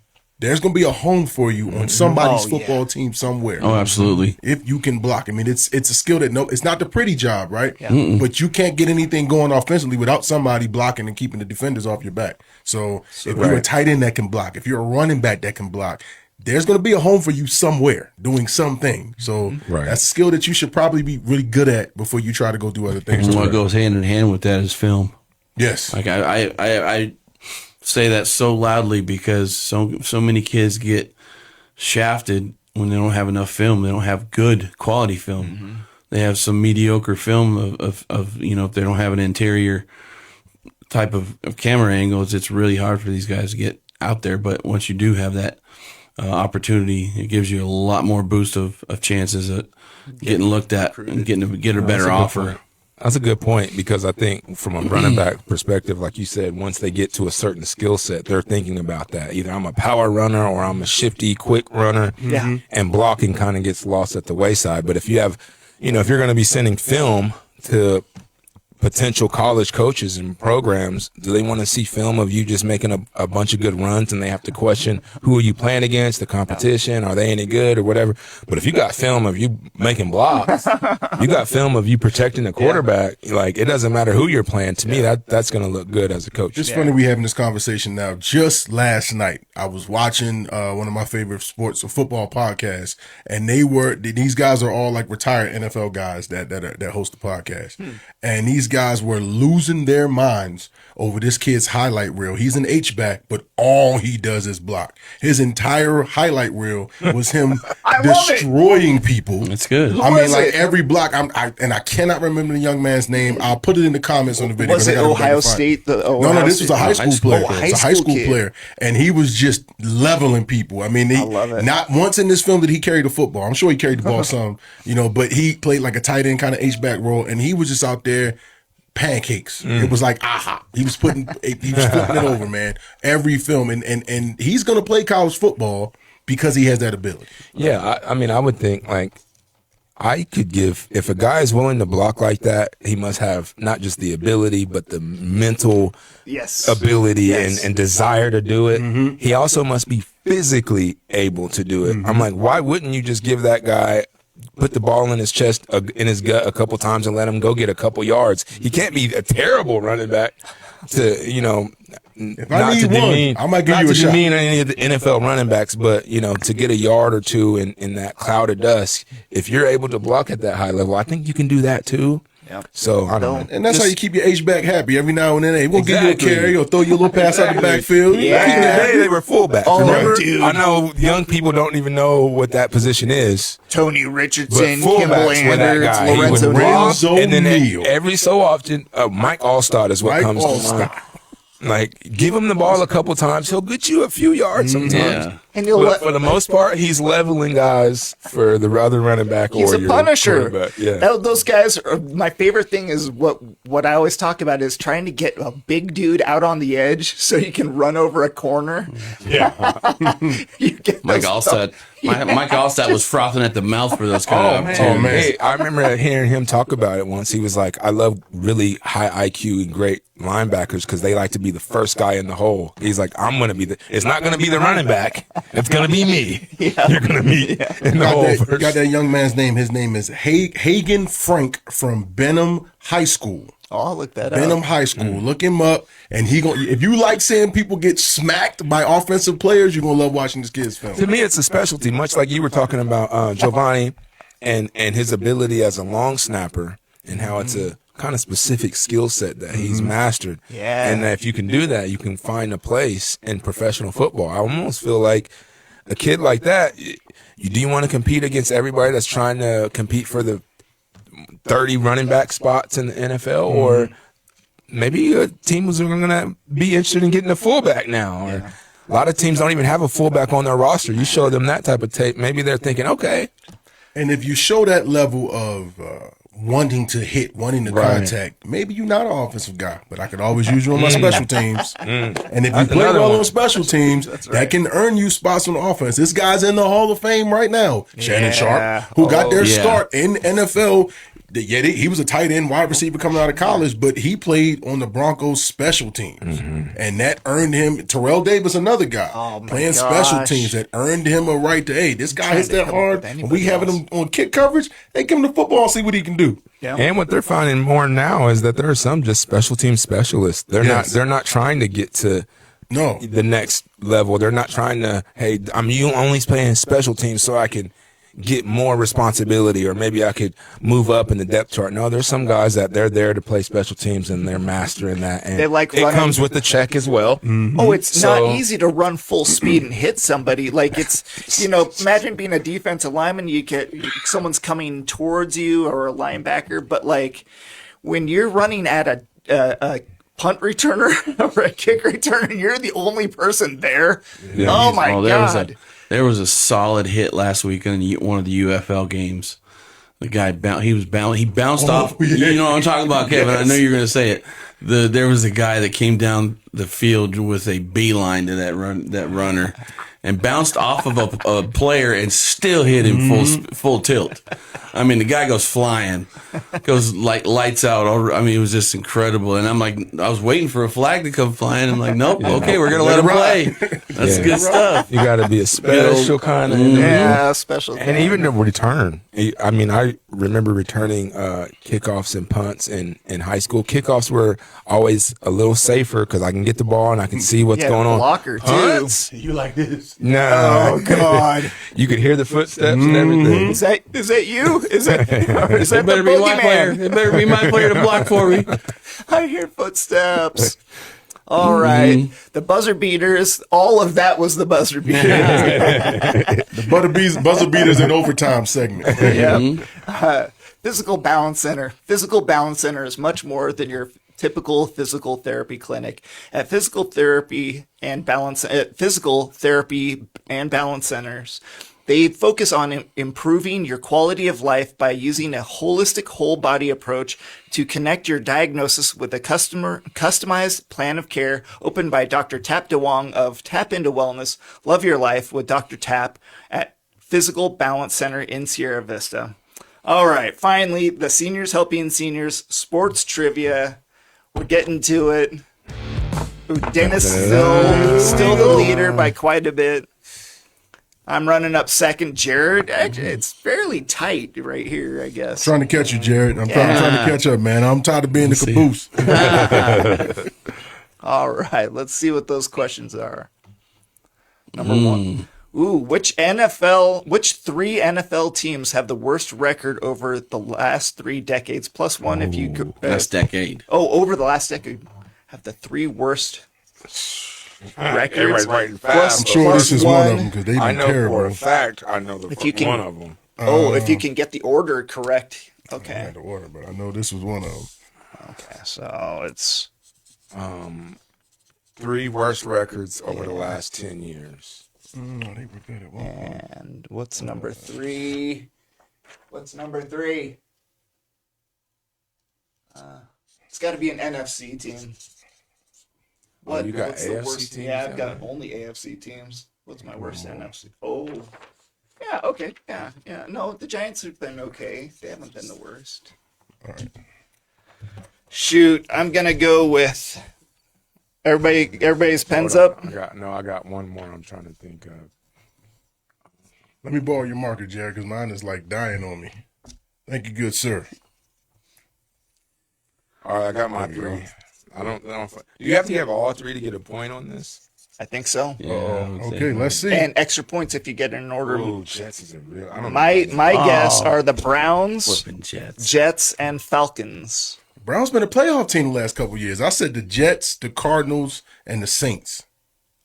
there's going to be a home for you on somebody's football team somewhere. Oh, absolutely. If you can block. I mean, it's a skill that it's not the pretty job, right? Yeah. But you can't get anything going offensively without somebody blocking and keeping the defenders off your back. So if you're a tight end that can block, if you're a running back that can block, there's going to be a home for you somewhere doing something. So that's a skill that you should probably be really good at before you try to go do other things. And what goes hand in hand with that is film. Yes. Like I say that so loudly because so many kids get shafted when they don't have enough film. They don't have good quality film. They have some mediocre film of if they don't have an interior type of camera angles, it's really hard for these guys to get out there. But once you do have that opportunity, it gives you a lot more boost of chances at getting looked at and get a better offer. That's a good point because I think from a running back perspective, like you said, once they get to a certain skill set, they're thinking about that. Either I'm a power runner or I'm a shifty, quick runner. Yeah. And blocking kind of gets lost at the wayside. But if you have, if you're going to be sending film to potential college coaches and programs, do they want to see film of you just making a bunch of good runs and they have to question who are you playing against, the competition, are they any good or whatever? But if you got film of you making blocks, you got film of you protecting the quarterback, like it doesn't matter who you're playing. To me, that's going to look good as a coach. It's funny we having this conversation now. Just last night, I was watching one of my favorite sports or football podcasts, and these guys are all like retired NFL guys that host the podcast, and these guys were losing their minds over this kid's highlight reel. He's an H-back, but all he does is block. His entire highlight reel was him destroying people. That's good. I mean, like every block. I cannot remember the young man's name. I'll put it in the comments on the video. Was it Ohio State? No, this was a high school player. It's a high school kid. player, and he was just leveling people. I mean, I love it. Not once in this film did he carry the football. I'm sure he carried the ball some, but he played like a tight end kind of H-back role, and he was just out there pancakes. It was like he was flipping it over, man. Every film, and he's gonna play college football because he has that ability. Yeah, I mean, I would think like I could give if a guy is willing to block like that, he must have not just the ability but the mental ability and desire to do it. He also must be physically able to do it. I'm like, why wouldn't you just give that guy put the ball in his chest, in his gut a couple times and let him go get a couple yards. He can't be a terrible running back to, you know, If I need one, I might give you a shot. Not to demean any of the NFL running backs, but, you know, to get a yard or two in that cloud of dust, if you're able to block at that high level, I think you can do that too. Yep. So I don't know. And that's how you keep your H-back happy every now and then. Hey, we'll give you a carry or throw you a little pass out the backfield. Back in the day, they were fullbacks. Oh, remember? dude. I know young people don't even know what that position is. Tony But Richardson, fullbacks Kimball were that Anders, guy. He Lorenzo would Neal. block, Lorenzo and then Neal. every so often, Mike Allstott is what Mike comes to Allstott. mind. Like, give him the ball a couple times, he'll get you a few yards sometimes. Yeah. And you'll But let, for the most part, he's leveling guys for the other running back he's or a your punisher. quarterback. Yeah. Those guys are, my favorite thing is what I always talk about is trying to get a big dude out on the edge so you can run over a corner. You get Mike those Allstott. Mike Allstott was frothing at the mouth for those kind of opportunities. Oh, man. Hey, I remember hearing him talk about it once. He was like, I love really high IQ and great linebackers because they like to be the first guy in the hole. He's like, I'm going to be it's not going to be the running back. It's going to be me. You're going to be in the hole first. Got that young man's name. His name is Hagen Frank from Benham High School. Oh, I'll look that Benham up. High School. Look him up. And if you like seeing people get smacked by offensive players, you're going to love watching this kid's film. To me, it's a specialty, much like you were talking about Giovanni and his ability as a long snapper and how it's a kind of specific skill set that he's mastered. Yeah. And that if you can do that, you can find a place in professional football. I almost feel like a kid like that, do you want to compete against everybody that's trying to compete for the 30 running back spots in the NFL? Or maybe teams are going to be interested in getting a fullback now. Or a lot of teams don't even have a fullback on their roster. You show them that type of tape, maybe they're thinking, okay. And if you show that level of wanting to hit, wanting to contact, maybe you're not an offensive guy, but I could always use you on my special teams. And if you play well on special teams, that can earn you spots on the offense. This guy's in the Hall of Fame right now. Shannon Sharp, who got their start in NFL. Yeah, he was a tight end wide receiver coming out of college, but he played on the Broncos special teams. And that earned him, Terrell Davis, another guy, playing special teams, that earned him a right to, hey, this guy hits that hard, and we having him on kick coverage, hey, give him the football and see what he can do. Yeah. And what they're finding more now is that there are some just special team specialists. They're not trying to get to the next level. They're not trying to, hey, I'm only playing special teams so I can get more responsibility, or maybe I could move up in the depth chart. No, there's some guys that they're there to play special teams and they're mastering that. And They like it running. comes with the check as well. Oh, it's not easy to run full speed and hit somebody. Like it's, imagine being a defensive lineman, someone's coming towards you or a linebacker, but like when you're running at a punt returner or a kick returner, you're the only person there. Yeah. Oh my God. There was a solid hit last week in one of the UFL games. The guy he bounced off. Yeah. You know what I'm talking about, Kevin. I know you're going to say it. There was a guy that came down the field with a beeline to that runner, and bounced off of a player and still hit him full tilt. I mean, the guy goes flying, goes like lights out. I mean, it was just incredible. And I'm like, I was waiting for a flag to come flying. I'm like, nope, okay, we're gonna let him play. That's good stuff. You got to be a special kind of Special. And even the return. I mean, I remember returning kickoffs and punts in high school. Kickoffs were always a little safer because I can get the ball and I can see what's going on. Blocker too. Punts? You like this? No. Oh God. You could hear the footsteps and everything. Is that you? Is that It better the be my player. boogeyman? It better be my player to block for me. I hear footsteps. All right. The buzzer beaters. All of that was the buzzer beaters. The buzzer beaters in overtime segment. Yep. Physical Balance Center. Physical Balance Center is much more than your typical physical therapy clinic. At Physical Therapy and Balance Centers, they focus on improving your quality of life by using a holistic whole body approach to connect your diagnosis with a customized plan of care opened by Dr. Tap DeWong of Tap Into Wellness. Love your life with Dr. Tap at Physical Balance Center in Sierra Vista. All right, finally, the Seniors Helping Seniors sports trivia. We're getting to it. Ooh, Dennis still the leader by quite a bit. I'm running up second. Jared, it's fairly tight right here, I guess. Trying to catch you, Jared. I'm trying to catch up, man. I'm tired of being the caboose. All right, let's see what those questions are. Number one. Ooh, which three NFL teams have the worst record over the last 3 decades? Plus one if you go. Last decade. Over the last decade. Have the 3 worst records. Everybody's writing I'm fast. sure this is one of them because they've I been know for terrible. a fact. I know the If you first can- one of them. If you can get the order correct. I Okay. had to order, but I know this was one of them. Okay, so it's 3 worst records over the last 10 years. No, they were good at one point. and what's number 3? What's number 3? It's got to be an NFC team. Oh, you got what's the AFC worst? teams Yeah, I've down got there? only AFC teams. What's my worst NFC? Oh, yeah, okay, yeah. No, the Giants have been okay. They haven't been the worst. All right. Shoot, I'm gonna go with everybody's pens up. I got one more I'm trying to think of. Let me borrow your marker, Jared, because mine is like dying on me. Thank you, good sir. All right, I got my 3. I don't know. Do you have to have all 3 to get a point on this? I think so. Yeah, I would say. Okay, let's see. And extra points if you get it in order. Ooh, Jets is a real. I don't My know. guess are the Browns, Flipping Jets. Jets, and Falcons. Browns been a playoff team the last couple of years. I said the Jets, the Cardinals, and the Saints.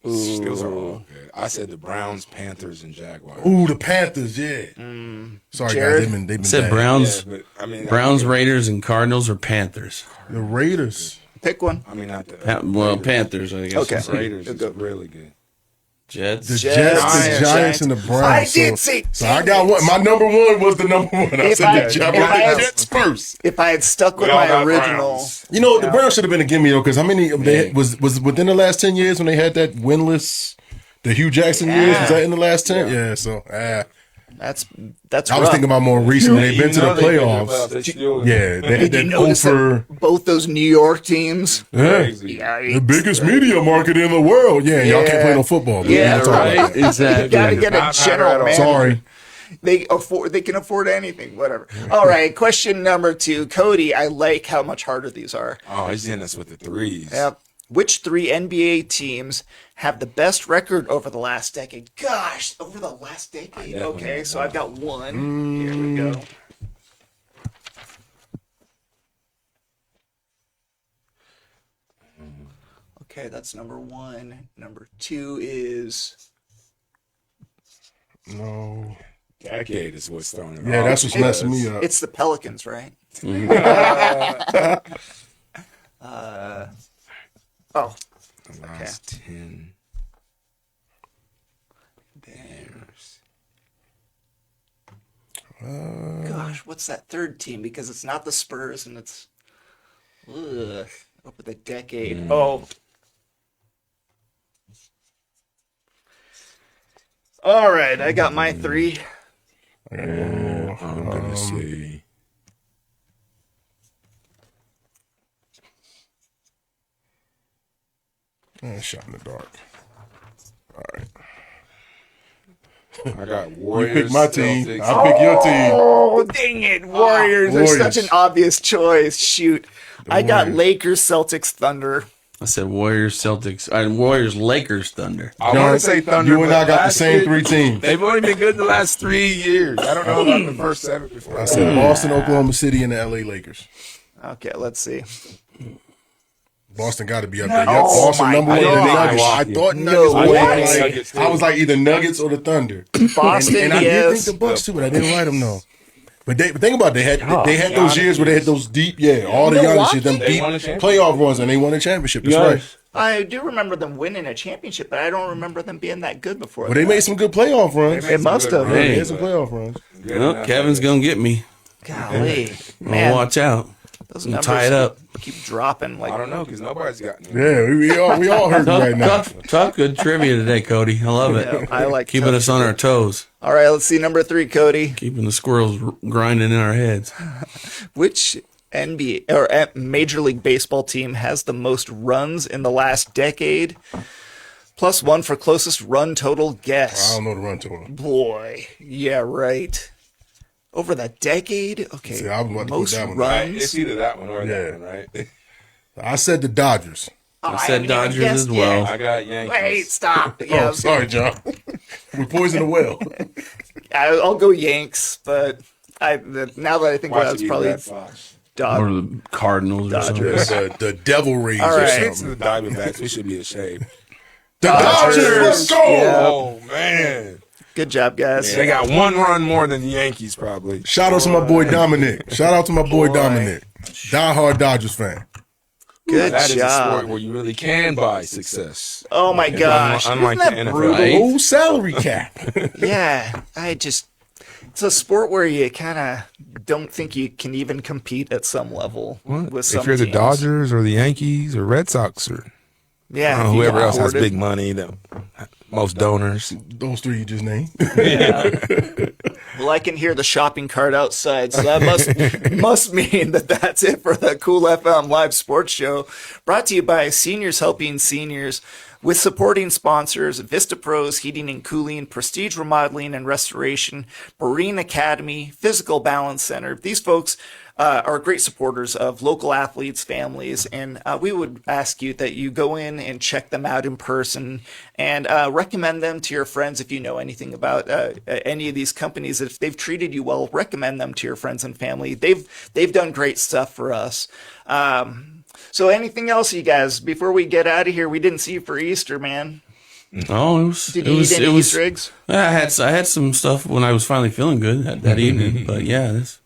Those are all good. I said the Browns, Panthers, and Jaguars. Ooh, the Panthers, yeah. Sorry, Jared? guys, they've been Said bad. Browns, Yeah, but I mean, Browns, Raiders, and Cardinals or Panthers. The Raiders. Pick one. I mean, not the Panthers, I guess. Okay. you'd say. Raiders You'll is go. really good. Jets. The Jets, Jets, the Giants. Giants, and the Browns. I did say- So I got one. My number one was the number one. I If said I- the if Jets, I- Jets first. If I had stuck with We all my got original, Browns. You know, the Browns should have been a gimme though, because how many they had, was within the last 10 years when they had that winless, the Hugh Jackson years? Was that in the last 10? Yeah. So that's I was thinking about more recent when they've been to the playoffs. They still Yeah, they had did you that notice over. that both those New York teams? crazy. The biggest media market in the world. Yeah, y'all can't play no football. But Yeah, we'll talk about Right? that. You Exactly. got to get a Not general at all. manager. Sorry. They can afford anything, whatever. All right, question number 2, Cody. I like how much harder these are. Oh, he's hitting us with the 3s. Yep. Which 3 NBA teams have the best record over the last decade? Gosh, over the last decade. Okay, so I've got one. Here we go. Okay, that's number 1. Number 2 is No. Decade is what's throwing it Yeah, off. that's what's messing me up. it's the Pelicans, right? Oh, The last 10 years. gosh, what's that third team? Because it's not the Spurs, and it's over the decade. Oh. All right, I got my 3. I'm gonna say Shot in the dark. All right. I got You Warriors. pick my team. Celtics. I'll pick your team. Oh, dang it. Warriors are Warriors. such an obvious choice. Shoot. I got Lakers, Celtics, Thunder. I said Warriors, Celtics. Warriors, Lakers, Thunder. I want to say Thunder. You and but I got the last same year- 3 teams. They've only been good the last 3 years. I don't know about the first 7 before. I said Boston, Oklahoma City, and the LA Lakers. Okay, let's see. Boston got to be up there. Yep, Oh Boston my number one. God. The Nuggets. I Milwaukee. thought No Nuggets. way. I was like either Nuggets or the Thunder. Boston, And I did yes. think the Bucks too, but I didn't write them though. But think about it, they had those years where they had those deep, all the young shit, them They deep won a championship. playoff runs, and they won a championship. That's right. I do remember them winning a championship, but I don't remember them being that good before. But they made some good playoff runs. It must have. Yeah, they Hey. had some playoff runs. Good Well, enough. Kevin's gonna get me. Golly. I'll Man, watch out. those I'll numbers tie it up. keep dropping. I Like, don't know because nobody's gotten it. Yeah, we all heard you right now. Tough, good trivia today, Cody. I love it. yeah, I like Keeping us on our toes. All right, let's see number 3, Cody. Keeping the squirrels grinding in our heads. Which NBA or Major League Baseball team has the most runs in the last decade? +1 for closest run total I guess. don't know the run total. Boy, yeah, right. Over the decade, okay. See, I was about to put most that one. runs. It's either that one or Yeah. that one, right? I said the Dodgers. I said Dodgers as well. I got Yankees. Wait, stop. Yeah, Oh, sorry, John. We poisoned the well. I'll go Yanks, but now that I think about it, Watch it's it eat probably Red Fox. Or Dodgers. the Cardinals or Dodgers. something. The Devil Rays All or right. It's something. the Diamondbacks. We should be ashamed. The Dodgers. Let's go. Oh, man. Good job, guys. They got one run more than the Yankees, probably. Shout out to my boy Dominic. Shout out to my boy Dominic. Die-hard Dodgers fan. Good That is a job. sport where you really can buy success. Oh my gosh. Unlike Isn't the that NFL. brutal? Right? Low salary cap. Yeah, it's a sport where you kind of don't think you can even compete at some level with some If you're the teams. Dodgers or the Yankees or Red Sox or Yeah, if you whoever can else has afford it. big money, the most donors. Those three you just named. Well, I can hear the shopping cart outside, so that must mean that that's it for the Cool FM Live Sports Show, brought to you by Seniors Helping Seniors, with supporting sponsors Vista Pros Heating and Cooling, Prestige Remodeling and Restoration, Berean Academy, Physical Balance Center. These folks are great supporters of local athletes, families, and we would ask you that you go in and check them out in person and recommend them to your friends if you know anything about any of these companies. If they've treated you well, recommend them to your friends and family. They've done great stuff for us. So anything else, you guys, before we get out of here? We didn't see you for Easter, man. Oh, it was. Did it you was. eat any It was. Easter eggs? I had some stuff when I was finally feeling good that evening. But yeah, this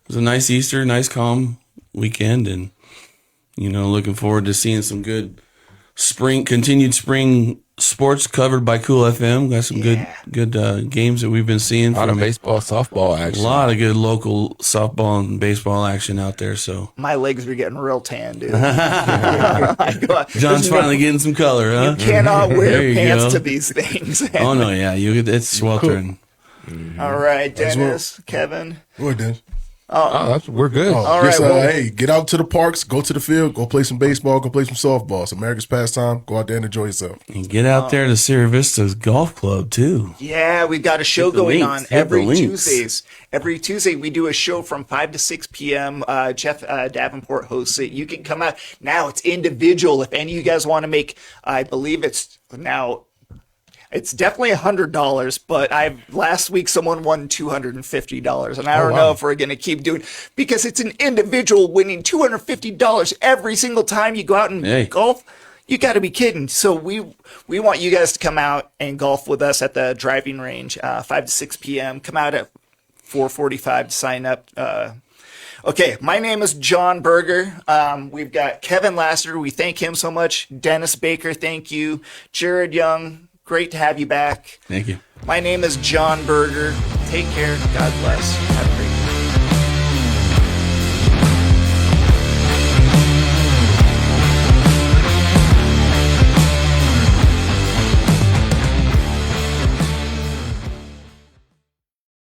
was a nice Easter, nice calm weekend, and looking forward to seeing some good continued spring sports covered by Cool FM. Got some good games that we've been seeing. A lot of From baseball, softball a action. lot of good local softball and baseball action out there. So My legs are getting real tan, dude. John's finally getting some color, huh? You cannot There wear you pants go. to these things. Oh no, yeah, it's sweltering. All right, Dennis, Kevin. What, Dennis? We're good. All right, well- hey, get out to the parks, go to the field, go play some baseball, go play some softball. It's America's pastime. Go out there and enjoy yourself. And get out there to Sierra Vista's golf club too. Yeah, we've got a show Hit the going links, on hit the every links. Tuesdays. Every Tuesday, we do a show from 5 to 6 p.m. Jeff Davenport hosts it. You can come out. Now, it's individual. If any of you guys want to make, I believe it's definitely $100, but last week someone won $250, and I don't know if we're going to keep doing, because it's an individual winning $250 every single time you go out and golf. You got to be kidding. So we want you guys to come out and golf with us at the driving range, 5 to 6 p.m. Come out at 4:45 to sign up. Okay, my name is Jon Berger. We've got Kevin Lassiter. We thank him so much. Dennis Baker, thank you. Jared Young, great to have you back. Thank you. My name is Jon Berger. Take care. God bless. Have a